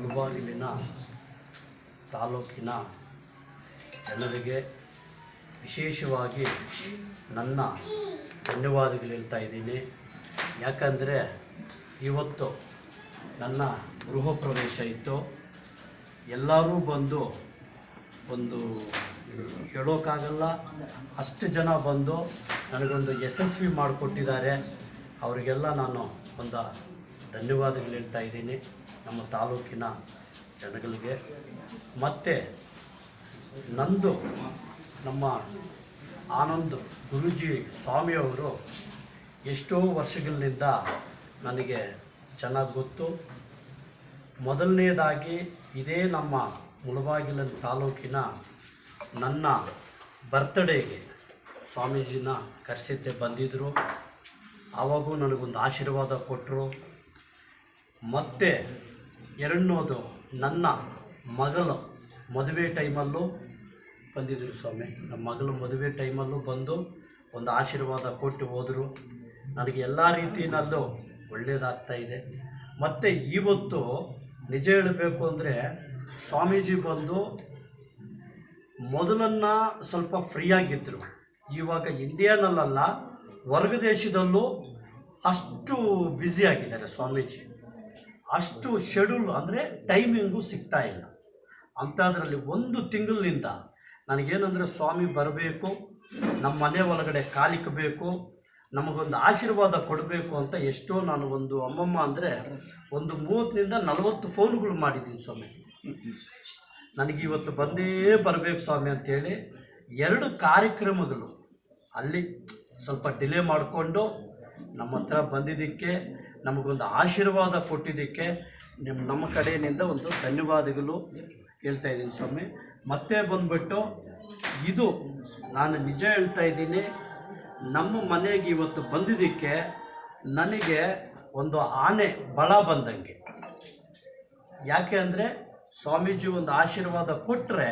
ಮುಳಬಾಗಿಲಿನ ತಾಲೂಕಿನ ಜನರಿಗೆ ವಿಶೇಷವಾಗಿ ನನ್ನ ಧನ್ಯವಾದಗಳು ಹೇಳ್ತಾ ಇದ್ದೀನಿ. ಯಾಕಂದರೆ ಇವತ್ತು ನನ್ನ ಗೃಹ ಪ್ರವೇಶ ಇತ್ತು. ಎಲ್ಲರೂ ಬಂದು ಒಂದು ಹೇಳೋಕ್ಕಾಗಲ್ಲ ಅಷ್ಟು ಜನ ಬಂದು ನನಗೊಂದು ಯಶಸ್ವಿ ಮಾಡಿಕೊಟ್ಟಿದ್ದಾರೆ. ಅವರಿಗೆಲ್ಲ ನಾನು ಒಂದು ಧನ್ಯವಾದಗಳು ಹೇಳ್ತಾ ಇದ್ದೀನಿ ನಮ್ಮ ತಾಲೂಕಿನ ಜನಗಳಿಗೆ. ಮತ್ತು ನಂದು ನಮ್ಮ ಆನಂದ್ ಗುರೂಜಿ ಸ್ವಾಮಿಯವರು ಎಷ್ಟೋ ವರ್ಷಗಳಿಂದ ನನಗೆ ಚೆನ್ನಾಗಿ ಗೊತ್ತು. ಮೊದಲನೇದಾಗಿ ಇದೇ ನಮ್ಮ ಮುಳಬಾಗಿಲಿನ ತಾಲೂಕಿನ ನನ್ನ ಬರ್ತ್ಡೇಗೆ ಸ್ವಾಮೀಜಿನ ಕರೆಸಿದ್ದೆ ಬಂದಿದ್ದರು. ಆವಾಗೂ ನನಗೊಂದು ಆಶೀರ್ವಾದ ಕೊಟ್ಟರು. ಮತ್ತು ಎರಡನೇದು ನನ್ನ ಮಗಳು ಮದುವೆ ಟೈಮಲ್ಲೂ ಬಂದಿದ್ದರು ಸ್ವಾಮಿ. ನಮ್ಮ ಮಗಳು ಮದುವೆ ಟೈಮಲ್ಲೂ ಬಂದು ಒಂದು ಆಶೀರ್ವಾದ ಕೊಟ್ಟು ಹೋದರು. ನನಗೆ ಎಲ್ಲ ರೀತಿಯಲ್ಲೂ ಒಳ್ಳೆಯದಾಗ್ತಾಯಿದೆ. ಮತ್ತು ಇವತ್ತು ನಿಜ ಹೇಳಬೇಕು ಅಂದರೆ ಸ್ವಾಮೀಜಿ ಬಂದು ಮೊದಲನ್ನು ಸ್ವಲ್ಪ ಫ್ರೀಯಾಗಿದ್ದರು. ಇವಾಗ ಇಂಡಿಯಾನಲ್ಲ ಹೊರಗ ದೇಶದಲ್ಲೂ ಅಷ್ಟು ಬ್ಯುಸಿಯಾಗಿದ್ದಾರೆ ಸ್ವಾಮೀಜಿ. ಅಷ್ಟು ಶೆಡ್ಯೂಲ್ ಅಂದರೆ ಟೈಮಿಂಗು ಸಿಗ್ತಾ ಇಲ್ಲ. ಅಂಥದ್ರಲ್ಲಿ ಒಂದು ತಿಂಗಳಿನಿಂದ ನನಗೇನೆಂದರೆ ಸ್ವಾಮಿ ಬರಬೇಕು, ನಮ್ಮ ಮನೆ ಒಳಗಡೆ ಕಾಲಿಕ್ಕಬೇಕು, ನಮಗೊಂದು ಆಶೀರ್ವಾದ ಕೊಡಬೇಕು ಅಂತ ಎಷ್ಟೋ ನಾನು ಒಂದು ಅಮ್ಮಮ್ಮ ಅಂದರೆ ಒಂದು 30ನಿಂದ 40 ಫೋನ್ಗಳು ಮಾಡಿದ್ದೀನಿ ಸ್ವಾಮಿ. ನನಗಿವತ್ತು ಬಂದೇ ಬರಬೇಕು ಸ್ವಾಮಿ ಅಂಥೇಳಿ 2 ಕಾರ್ಯಕ್ರಮಗಳು ಅಲ್ಲಿ ಸ್ವಲ್ಪ ಡಿಲೇ ಮಾಡಿಕೊಂಡು ನಮ್ಮ ಹತ್ರ ಬಂದಿದ್ದಕ್ಕೆ, ನಮಗೊಂದು ಆಶೀರ್ವಾದ ಕೊಟ್ಟಿದ್ದಕ್ಕೆ ನಮ್ಮ ಕಡೆಯಿಂದ ಒಂದು ಧನ್ಯವಾದಗಳು ಹೇಳ್ತಾ ಇದ್ದೀನಿ ಸ್ವಾಮಿ. ಮತ್ತೆ ಬಂದುಬಿಟ್ಟು ಇದು ನಾನು ನಿಜ ಹೇಳ್ತಾ ಇದ್ದೀನಿ, ನಮ್ಮ ಮನೆಗೆ ಇವತ್ತು ಬಂದಿದ್ದಕ್ಕೆ ನನಗೆ ಒಂದು ಆನೆ ಬಲ ಬಂದಂಗೆ. ಯಾಕೆ ಅಂದರೆ ಸ್ವಾಮೀಜಿ ಒಂದು ಆಶೀರ್ವಾದ ಕೊಟ್ಟರೆ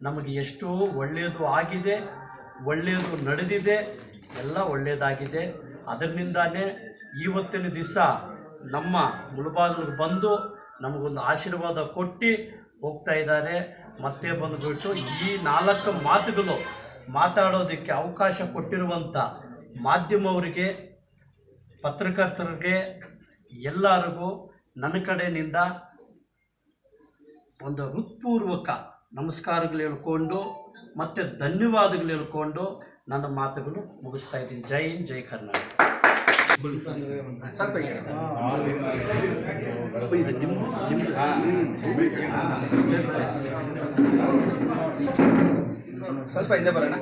ನಮಗೆ ಎಷ್ಟೋ ಒಳ್ಳೆಯದು ಆಗಿದೆ, ಒಳ್ಳೆಯದು ನಡೆದಿದೆ, ಎಲ್ಲ ಒಳ್ಳೆಯದಾಗಿದೆ. ಅದರಿಂದಾನೇ ಇವತ್ತಿನ ದಿವಸ ನಮ್ಮ ಮುಳಬಾಗಿಲಿಗೆ ಬಂದು ನಮಗೊಂದು ಆಶೀರ್ವಾದ ಕೊಟ್ಟು ಹೋಗ್ತಾ ಇದ್ದಾರೆ. ಮತ್ತೆ ಬಂದುಬಿಟ್ಟು ಈ 4 ಮಾತುಗಳು ಮಾತಾಡೋದಕ್ಕೆ ಅವಕಾಶ ಕೊಟ್ಟಿರುವಂಥ ಮಾಧ್ಯಮವರಿಗೆ, ಪತ್ರಕರ್ತರಿಗೆ ಎಲ್ಲರಿಗೂ ನನ್ನ ಕಡೆಯಿಂದ ಒಂದು ಹೃತ್ಪೂರ್ವಕ ನಮಸ್ಕಾರಗಳು ಹೇಳ್ಕೊಂಡು ಮತ್ತು ಧನ್ಯವಾದಗಳು ಹೇಳ್ಕೊಂಡು ನನ್ನ ಮಾತುಗಳು ಮುಗಿಸ್ತಾ ಇದ್ದೀನಿ. ಜೈ ಹಿಂದ್, ಜೈ ಕರ್ನಾಟಕ. ಸ್ವಲ್ಪ ಹಿಂದೆ ಬರೋಣ.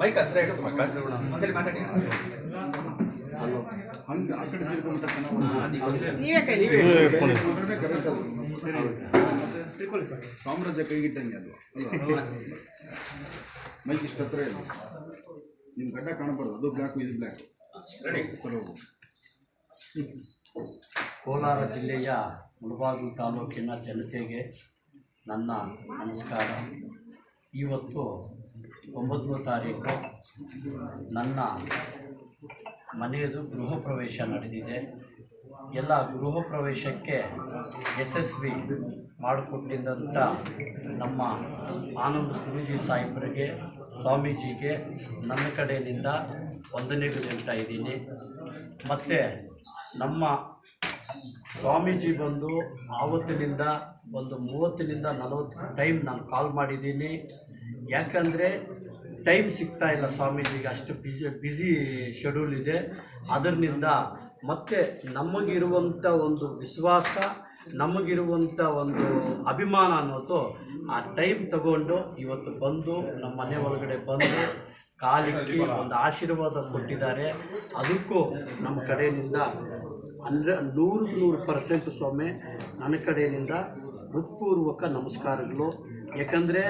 ಬೈಕ್ ಹತ್ರ ಇಡು, ಒಂದ್ಸಲಿ ಮಾತಾಡಿ. ಸಾಮ್ರಾಜ್ಯ ಕೈಗಿಟ್ಟಂಗೆ ಅಲ್ವಾ? ಮೈಕ್ ಇಷ್ಟ ಹತ್ರ ಇಲ್ಲ, ನಿಮ್ಮ ಗಡ್ಡ ಕಾಣಬಾರ್ದು. ಅದು ಬ್ಲ್ಯಾಕು, ಇದು ಬ್ಲ್ಯಾಕು. ಸರ್ ಹೋಗು. ಕೋಲಾರ ಜಿಲ್ಲೆಯ ಮುಳಬಾಗಿಲು ತಾಲೂಕಿನ ಜನತೆಗೆ ನನ್ನ ನಮಸ್ಕಾರ. ಇವತ್ತು 9ನೇ ತಾರೀಕು ನನ್ನ ಮನೆಯದು ಗೃಹ ಪ್ರವೇಶ ನಡೆದಿದೆ. ಎಲ್ಲ ಗೃಹ ಪ್ರವೇಶಕ್ಕೆ ಯಶಸ್ವಿ ಮಾಡಿಕೊಟ್ಟಿದ್ದಂಥ ನಮ್ಮ ಆನಂದ್ ಗುರೂಜಿ ಸಾಹೇಬರಿಗೆ, ಸ್ವಾಮೀಜಿಗೆ ನನ್ನ ಕಡೆಯಿಂದ ವಂದನೆಗಳು ಹೇಳ್ತಾ ಇದ್ದೀನಿ. ಮತ್ತು ನಮ್ಮ ಸ್ವಾಮೀಜಿ ಬಂದು ಆವತ್ತಿನಿಂದ ಒಂದು 30ನಿಂದ 40 ಟೈಮ್ ನಾನು ಕಾಲ್ ಮಾಡಿದ್ದೀನಿ. ಯಾಕಂದರೆ ಟೈಮ್ ಸಿಗ್ತಾ ಇಲ್ಲ ಸ್ವಾಮೀಜಿಗೆ, ಅಷ್ಟು ಬ್ಯುಸಿ ಶೆಡ್ಯೂಲ್ ಇದೆ. ಅದರಿಂದ ಮತ್ತು ನಮಗಿರುವಂಥ ಒಂದು ವಿಶ್ವಾಸ, ನಮಗಿರುವಂಥ ಒಂದು ಅಭಿಮಾನ ಅನ್ನೋದು ಆ ಟೈಮ್ ತಗೊಂಡು ಇವತ್ತು ಬಂದು ನಮ್ಮ ಮನೆ ಒಳಗಡೆ ಬಂದು ಕಾಲಿಕ್ಕಿ ಒಂದು ಆಶೀರ್ವಾದ ಕೊಟ್ಟಿದ್ದಾರೆ. ಅದಕ್ಕೂ ನಮ್ಮ ಕಡೆಯಿಂದ 100% ಸ್ವಾಮಿ ನನ್ನ ಕಡೆಯಿಂದ ಹೃತ್ಪೂರ್ವಕ ನಮಸ್ಕಾರಗಳು. ಯಾಕಂದರೆ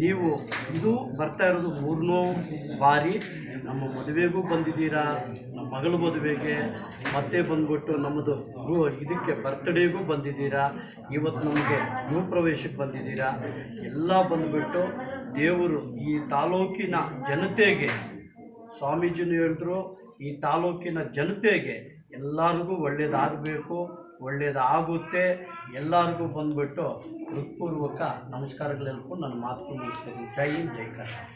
ನೀವು ಇದು ಬರ್ತಾ ಇರೋದು 3ನೇ ಬಾರಿ. ನಮ್ಮ ಮದುವೆಗೂ ಬಂದಿದ್ದೀರಾ, ನಮ್ಮ ಮಗಳ ಮದುವೆಗೆ, ಮತ್ತೆ ಬಂದ್ಬಿಟ್ಟು ನಮ್ಮದು ಇದಕ್ಕೆ ಬರ್ತ್ಡೇಗೂ ಬಂದಿದ್ದೀರಾ, ಇವತ್ತು ನಮಗೆ ಗೃಹ ಪ್ರವೇಶಕ್ಕೆ ಬಂದಿದ್ದೀರಾ. ಎಲ್ಲ ಬಂದುಬಿಟ್ಟು ದೇವರು ಈ ತಾಲೂಕಿನ ಜನತೆಗೆ, ಸ್ವಾಮೀಜಿನೂ ಹೇಳಿದ್ರು, ಈ ತಾಲೂಕಿನ ಜನತೆಗೆ ಎಲ್ಲರಿಗೂ ಒಳ್ಳೆಯದಾಗಬೇಕು, ಒಳ್ಳೆಯದಾಗುತ್ತೆ. ಎಲ್ಲರಿಗೂ ಬಂದುಬಿಟ್ಟು ಹೃತ್ಪೂರ್ವಕ ನಮಸ್ಕಾರಗಳೆಲ್ಲಕ್ಕೂ ನನ್ನ ಮಾತು ಮುಗಿಸ್ತೀನಿ. ಜೈ ಹಿಂದ್, ಜೈ ಕರ್ನಾಟಕ.